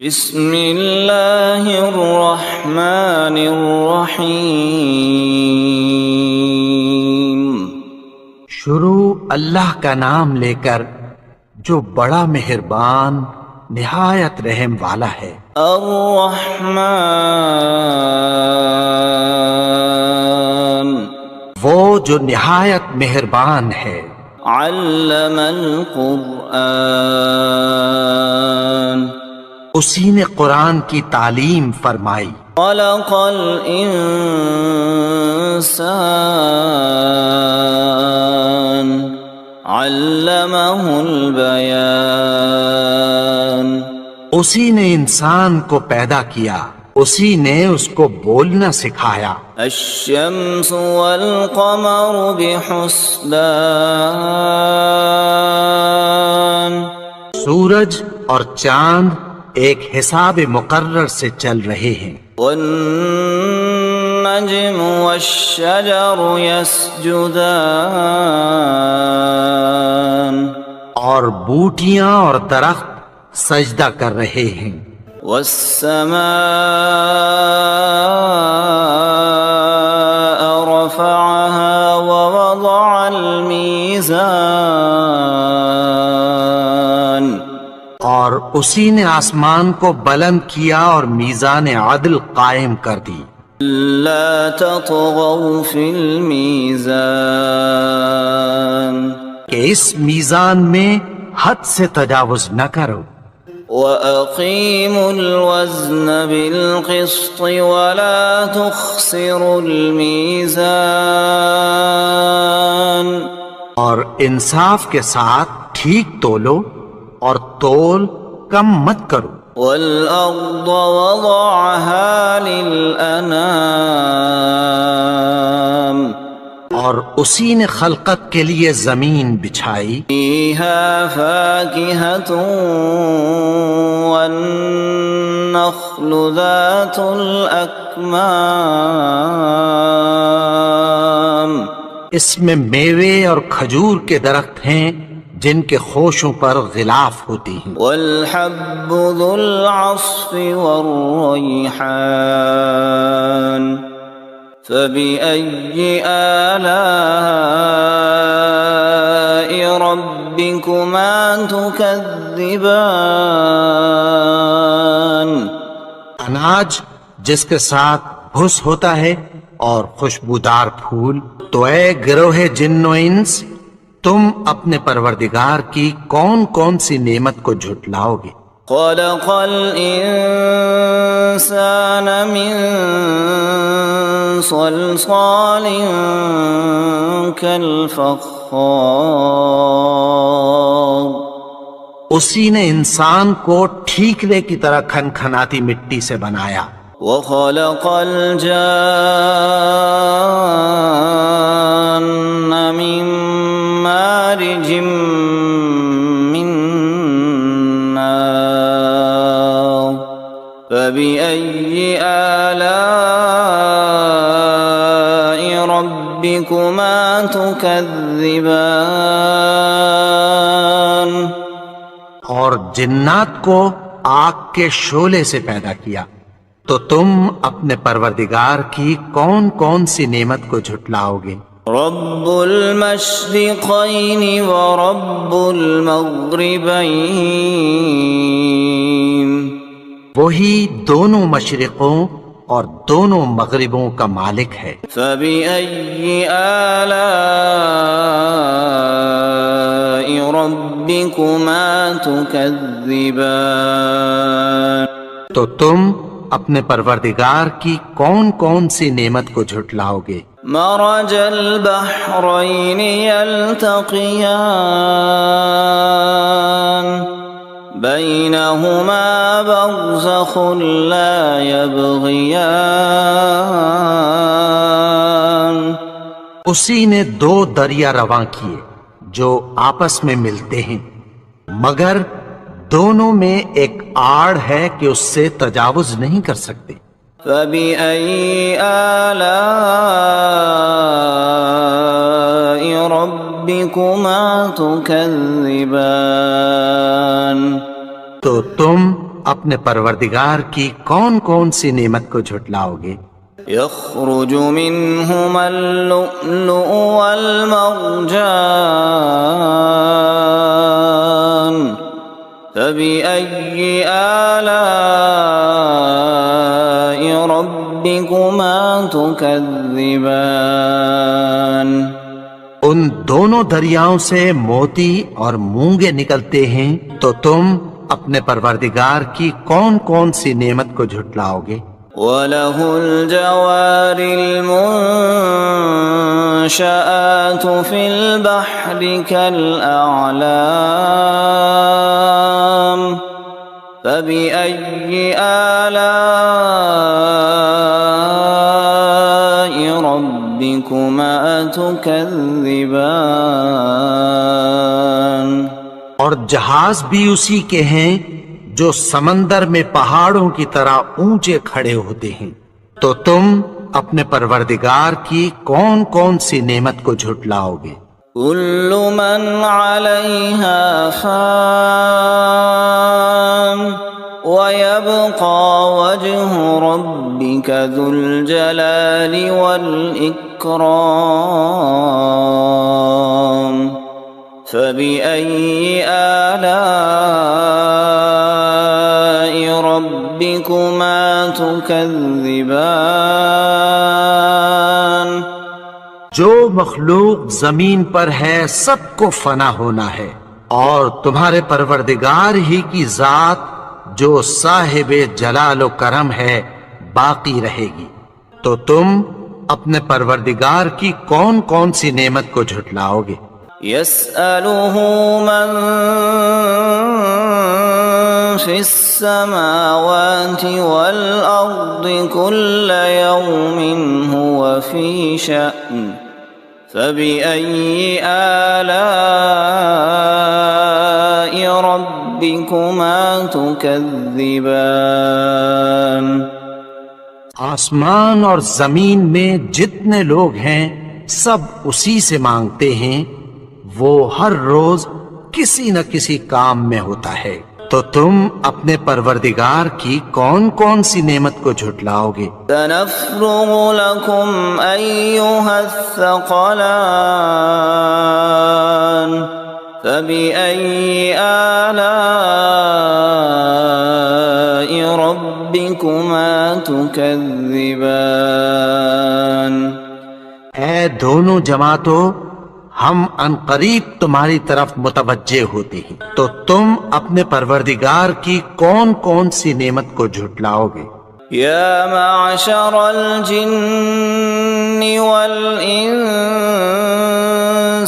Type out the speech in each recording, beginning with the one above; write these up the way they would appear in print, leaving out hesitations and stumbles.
بسم اللہ الرحمن الرحیم۔ شروع اللہ کا نام لے کر جو بڑا مہربان نہایت رحم والا ہے۔ الرحمن، وہ جو نہایت مہربان ہے۔ علم القرآن، اسی نے قرآن کی تعلیم فرمائی۔ خلق الانسان، علمہ البیان، اسی نے انسان کو پیدا کیا، اسی نے اس کو بولنا سکھایا۔ الشمس والقمر بحسبان، سورج اور چاند ایک حساب مقرر سے چل رہے ہیں۔ والنجم والشجر يسجدان، اور بوٹیاں اور درخت سجدہ کر رہے ہیں۔ والسماء رفعها ووضع الميزان، اور اسی نے آسمان کو بلند کیا اور میزان عدل قائم کر دی۔ لا تطغوا في الميزان، کہ اس میزان میں حد سے تجاوز نہ کرو۔ وَأَقِيمُوا الْوَزْنَ بِالْقِسْطِ وَلَا تُخْسِرُوا الْمِيزَانَ، اور انصاف کے ساتھ ٹھیک تولو اور تول کم مت کرو۔ وَالْأَرْضَ وَضَعَهَا لِلْأَنَامِ، اور اسی نے خلقت کے لیے زمین بچھائی۔ فِيهَا فَاكِهَةٌ وَالنَّخْلُ ذَاتُ الْأَكْمَامِ، اس میں میوے اور کھجور کے درخت ہیں جن کے خوشوں پر غلاف ہوتی ہیں۔ وَالْحَبُّ ذُو الْعَصْفِ وَالرَّيْحَانُ، فَبِأَيِّ آلَاءِ رَبِّكُمَا تُكَذِّبَانِ، اناج جس کے ساتھ بھس ہوتا ہے اور خوشبودار پھول۔ تو اے گروہ جن و انس، تم اپنے پروردگار کی کون کون سی نعمت کو جھٹلاؤ گے؟ خَلَقَ الْإِنسَانَ مِنْ صَلْصَالٍ كَالْفَخَّارِ، اسی نے انسان کو ٹھیکرے کی طرح کھنکھناتی مٹی سے بنایا۔ وَخَلَقَ الْجَانَّ مِن مَّارِجٍ مِّن نَّارٍ، فَبِأَيِّ آلَاءِ رَبِّكُمَا تُكَذِّبَانِ، اور جنات کو آگ کے شعلے سے پیدا کیا، تو تم اپنے پروردگار کی کون کون سی نعمت کو جھٹلاؤ گے؟ رب المشرقین ورب المغربین، وہی دونوں مشرقوں اور دونوں مغربوں کا مالک ہے۔ فبأي آلاء ربكما تكذبان، تو تم اپنے پروردگار کی کون کون سی نعمت کو جھٹلاؤ گے؟ مرج البحرین یلتقیان، بینہما برزخ لا یبغیان، اسی نے دو دریا رواں کیے جو آپس میں ملتے ہیں، مگر دونوں میں ایک آڑ ہے کہ اس سے تجاوز نہیں کر سکتے۔ فَبِأَيِّ آلَاءِ رَبِّكُمَا تُكَذِّبَانِ، تو تم اپنے پروردگار کی کون کون سی نعمت کو جھٹلاؤ گے؟ يخرج منهما اللؤلؤ والمرجان فبأي آلاء ربكما تكذبان ان دونوں دریاؤں سے موتی اور مونگے نکلتے ہیں، تو تم اپنے پروردگار کی کون کون سی نعمت کو جھٹلاؤ گے؟ وَلَهُ الْجَوَارِ الْمُنشَآتُ فِي الْبَحْرِ كَالْأَعْلَامِ فَبِأَيِّ آلَاءِ رَبِّكُمَا تُكَذِّبَانِ اور جہاز بھی اسی کے ہیں جو سمندر میں پہاڑوں کی طرح اونچے کھڑے ہوتے ہیں، تو تم اپنے پروردگار کی کون کون سی نعمت کو جھٹلاؤ گے؟ كل من عليها فان ويبقى وجه ربك ذو الجلال والإكرام فبأي آلاء ربكما تكذبان جو مخلوق زمین پر ہے سب کو فنا ہونا ہے، اور تمہارے پروردگار ہی کی ذات جو صاحب جلال و کرم ہے باقی رہے گی، تو تم اپنے پروردگار کی کون کون سی نعمت کو جھٹلاؤ گے؟ يسأله من في السماوات والأرض كل يوم هو في شأن فبأي آلاء ربكما تكذبان آسمان اور زمین میں جتنے لوگ ہیں سب اسی سے مانگتے ہیں، وہ ہر روز کسی نہ کسی کام میں ہوتا ہے، تو تم اپنے پروردگار کی کون کون سی نعمت کو جھٹلاؤ گے؟ سنفرغ لكم أيها الثقلان فبأي آلاء ربكما تكذبان اے دونوں جماعتوں، ہم ان قریب تمہاری طرف متوجہ ہوتے ہیں، تو تم اپنے پروردگار کی کون کون سی نعمت کو جھٹلاؤ گے؟ يا معشر الجن والإنس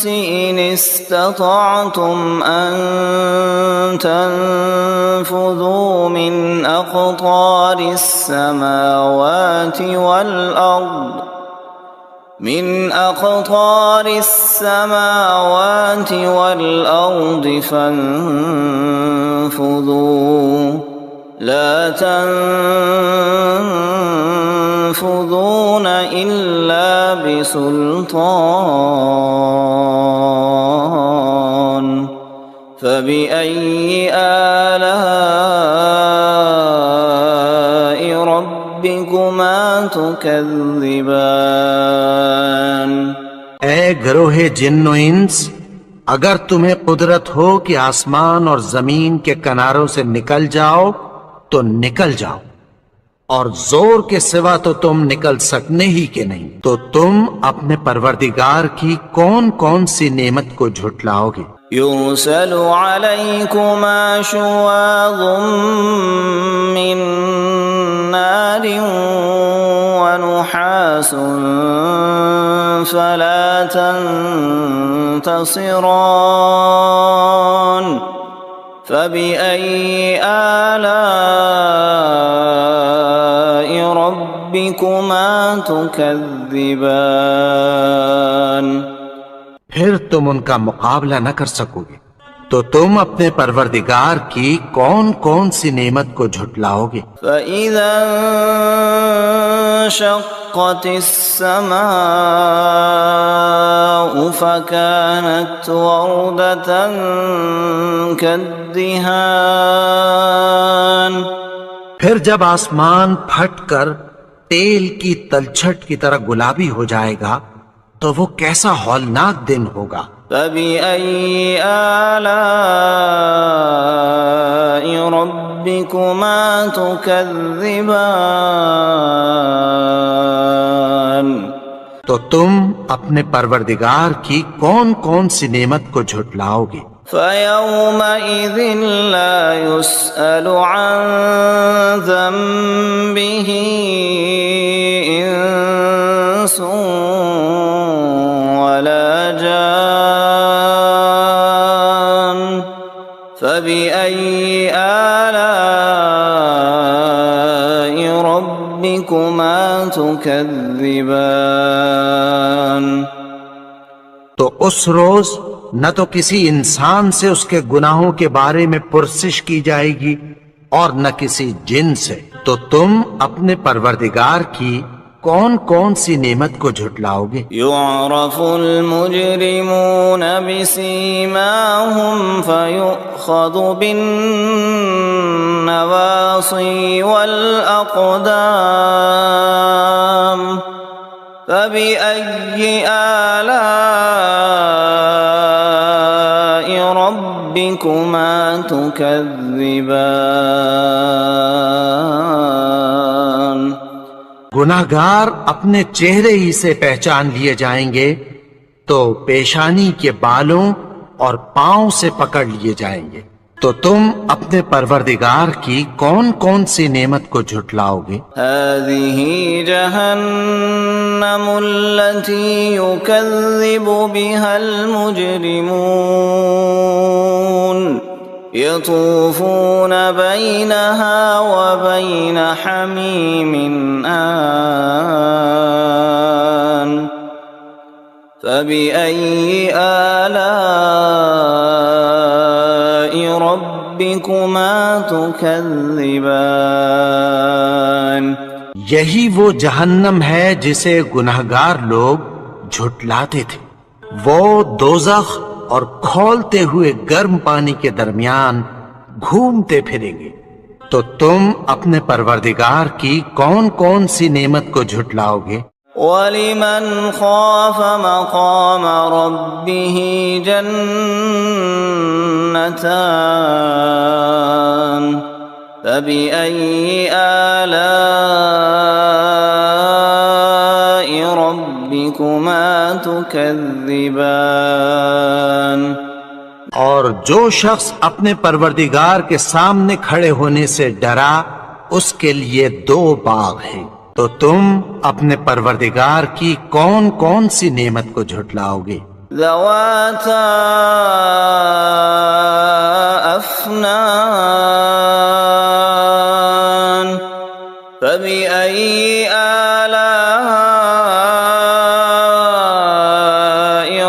إن استطعتم أن تنفذوا من أقطار السماوات والأرض فانفذوا لا تنفذون إلا بسلطان فبأي آلاء ربكما تكذبان اے گروہ جن و انس، اگر تمہیں قدرت ہو کہ آسمان اور زمین کے کناروں سے نکل جاؤ تو نکل جاؤ، اور زور کے سوا تو تم نکل سکنے ہی کے نہیں، تو تم اپنے پروردگار کی کون کون سی نعمت کو جھٹلاؤ گے؟ يرسل عليكما شواظ من نار ونحاس فلا تنتصران فبأي آلاء ربكما تكذبان پھر تم ان کا مقابلہ نہ کر سکو گے، تو تم اپنے پروردگار کی کون کون سی نعمت کو جھٹلاؤ گے؟ فَإِذَا انشقت السماء فكانت وردة كالدهان الدهان پھر جب آسمان پھٹ کر تیل کی تلچھٹ کی طرح گلابی ہو جائے گا تو وہ کیسا ہولناک دن ہوگا۔ فبأي آلاء ربكما تكذبان تو تم اپنے پروردگار کی کون کون سی نعمت کو جھٹلاؤ گے؟ فيومئذ لا يسأل عن ذنبه إنس ولا جان فبأي آلاء ربكما تكذبان تو اس روز نہ تو کسی انسان سے اس کے گناہوں کے بارے میں پرسش کی جائے گی اور نہ کسی جن سے، تو تم اپنے پروردگار کی کون کون سی نعمت کو جھٹلاؤ گے؟ يعرف المجرمون بسيماهم فيؤخذ بالنواصي والأقدام فبأي آلاء ربكما تكذبان گناہگار اپنے چہرے ہی سے پہچان لیے جائیں گے تو پیشانی کے بالوں اور پاؤں سے پکڑ لیے جائیں گے، تو تم اپنے پروردگار کی کون کون سی نعمت کو جھٹلاؤ گے؟ هذه جهنم التي يكذب بها المجرمون يطوفون بينها وبين حميم آن فبأي آلاء ربكما تكذبان یہی وہ جہنم ہے جسے گناہگار لوگ جھٹلاتے تھے، وہ دوزخ اور کھولتے ہوئے گرم پانی کے درمیان گھومتے پھریں گے، تو تم اپنے پروردگار کی کون کون سی نعمت کو جھٹلاؤ گے؟ وَلِمَنْ خَافَ مَقَامَ رَبِّهِ جَنَّتَانِ فَبِأَيِّ آلَاءِ رَبِّكُمَا تُكَذِّبَانِ اور جو شخص اپنے پروردگار کے سامنے کھڑے ہونے سے ڈرا اس کے لیے دو باغ ہیں، تو تم اپنے پروردگار کی کون کون سی نعمت کو جھٹلاؤ گے؟ ذواتا افنان فبأي آلاء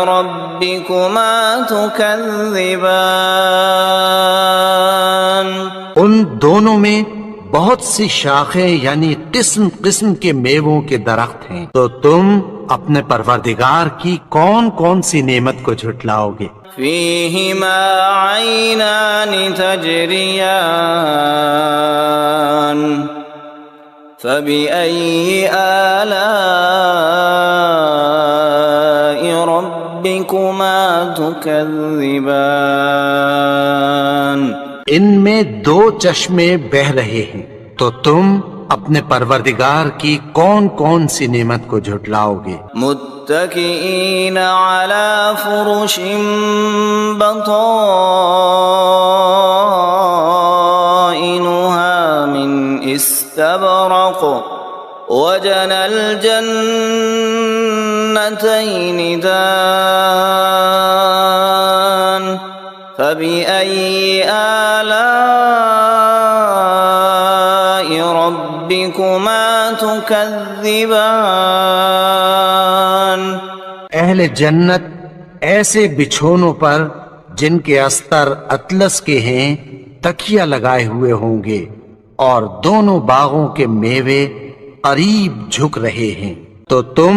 ربكما تكذبان ان دونوں میں بہت سی شاخیں یعنی قسم قسم کے میووں کے درخت ہیں، تو تم اپنے پروردگار کی کون کون سی نعمت کو جھٹلاؤ گے؟ فيهما عينان تجريان فبأي آلاء ربكما تكذبان ان میں دو چشمے بہ رہے ہیں، تو تم اپنے پروردگار کی کون کون سی نعمت کو جھٹلاؤ گے؟ متكئين على فرش بطائنها من استبرق وجنى الجنتين دان فبأي آلاء ربكما تكذبان اہل جنت ایسے بچھونوں پر جن کے استر اطلس کے ہیں تکیہ لگائے ہوئے ہوں گے، اور دونوں باغوں کے میوے قریب جھک رہے ہیں، تو تم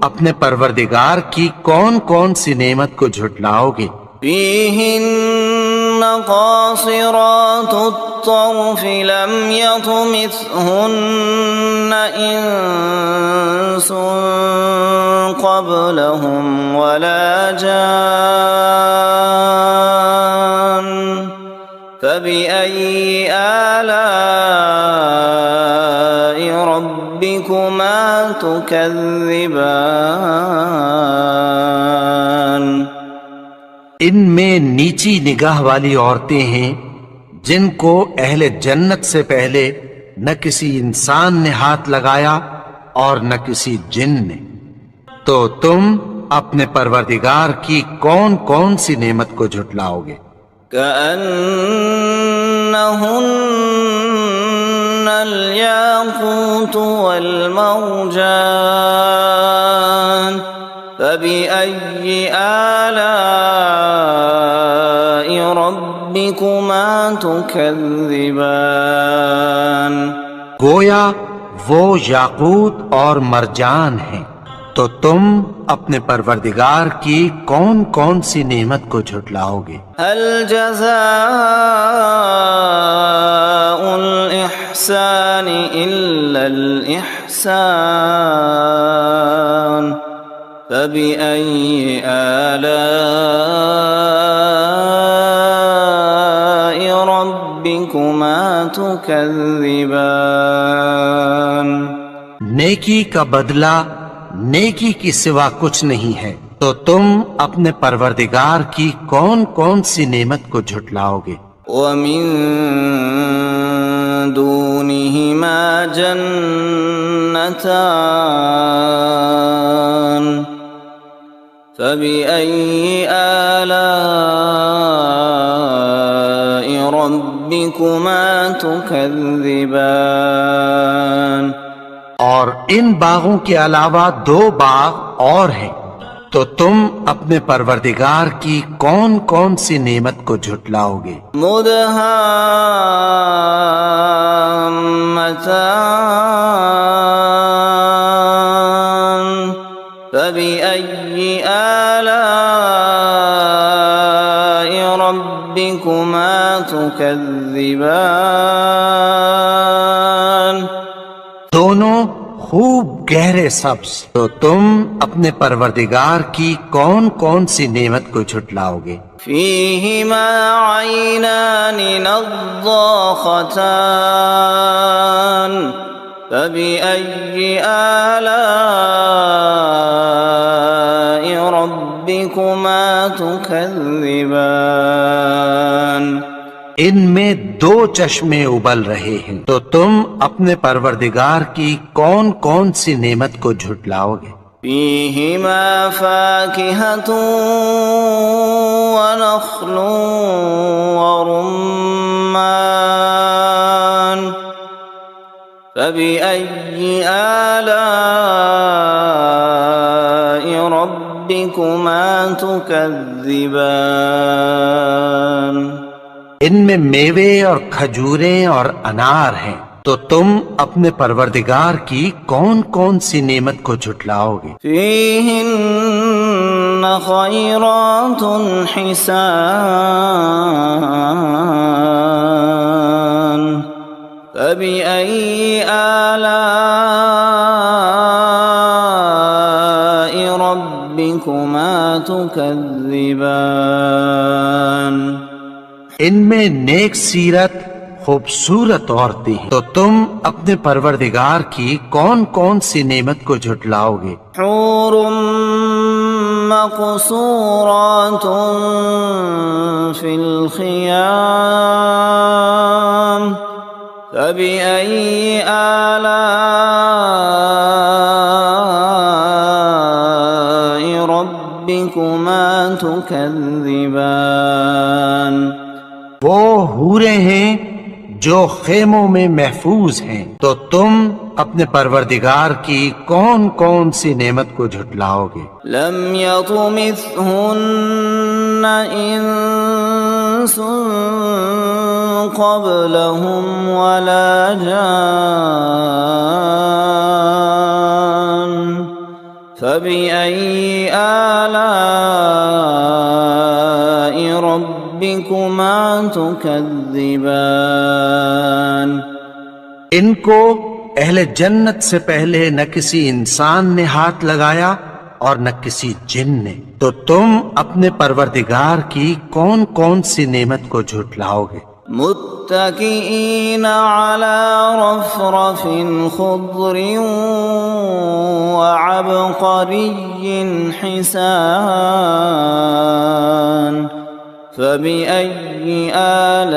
اپنے پروردگار کی کون کون سی نعمت کو جھٹلاؤ گے؟ فيهن قاصرات الطرف لم يطمثهن إنس قبلهم ولا جان فبأي آلاء ربكما تكذبان ان میں نیچی نگاہ والی عورتیں ہیں جن کو اہل جنت سے پہلے نہ کسی انسان نے ہاتھ لگایا اور نہ کسی جن نے، تو تم اپنے پروردگار کی کون کون سی نعمت کو جھٹلاؤ گے؟ كأنهن الياقوت والمرجان فبأي آلاء ربكما تكذبان گویا وہ یاقوت اور مرجان ہیں، تو تم اپنے پروردگار کی کون کون سی نعمت کو جھٹلاؤ گے؟ هل جزاء الإحسان إلا الإحسان فبأي آلاء ربكما تكذبان نیکی کا بدلہ نیکی کی سوا کچھ نہیں ہے، تو تم اپنے پروردگار کی کون کون سی نعمت کو جھٹلاؤ گے؟ ومن دونهما جنتان فبأي آلاء ربكما تكذبان اور ان باغوں کے علاوہ دو باغ اور ہیں، تو تم اپنے پروردگار کی کون کون سی نعمت کو جھٹلاؤ گے؟ مدهامتان فبأي آلاء ربكما تكذبان دونوں خوب گہرے سبز، تو تم اپنے پروردگار کی کون کون سی نعمت کو جھٹلاؤ گے؟ فيهما عينان نضاختان فبأي آلاء ربكما تكذبان ان میں دو چشمے ابل رہے ہیں، تو تم اپنے پروردگار کی کون کون سی نعمت کو جھٹلاؤ گے؟ فيهما فاكهة ونخل ورمان فبأي آلاء ربكما تكذبان ان میں میوے اور کھجوریں اور انار ہیں، تو تم اپنے پروردگار کی کون کون سی نعمت کو جھٹلاؤ گے؟ فيهن خيرات حسان فبأي آلاء ربكما تكذبان ان میں نیک سیرت خوبصورت عورتیں ہیں، تو تم اپنے پروردگار کی کون کون سی نعمت کو جھٹلاؤ گے؟ حور مقصورات في الخيام فبأي آلاء ربكما تكذبان وہ حوریں ہیں جو خیموں میں محفوظ ہیں، تو تم اپنے پروردگار کی کون کون سی نعمت کو جھٹلاؤ گے؟ لم يطمثهن انس قبلهم ولا جان فبأي آلاء ربكما تكذبان ان کو اہل جنت سے پہلے نہ کسی انسان نے ہاتھ لگایا اور نہ کسی جن نے، تو تم اپنے پروردگار کی کون کون سی نعمت کو جھٹلاؤ گے؟ متكئين على رفرف خضر وعبقري حسان فبأي آلاء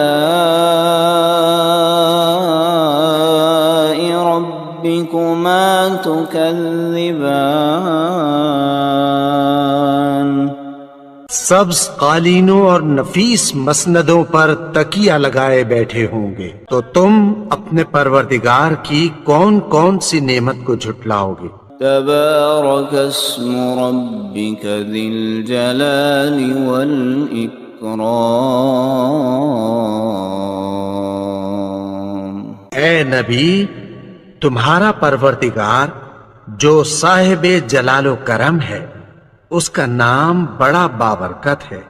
ربكما تكذبان سبز قالینوں اور نفیس مسندوں پر تکیہ لگائے بیٹھے ہوں گے، تو تم اپنے پروردگار کی کون کون سی نعمت کو جھٹلاؤ گے؟ تبارك اسم ربك ذي الجلال والإكرام اے نبی، تمہارا پروردگار جو صاحب جلال و کرم ہے، اس کا نام بڑا بابرکت ہے۔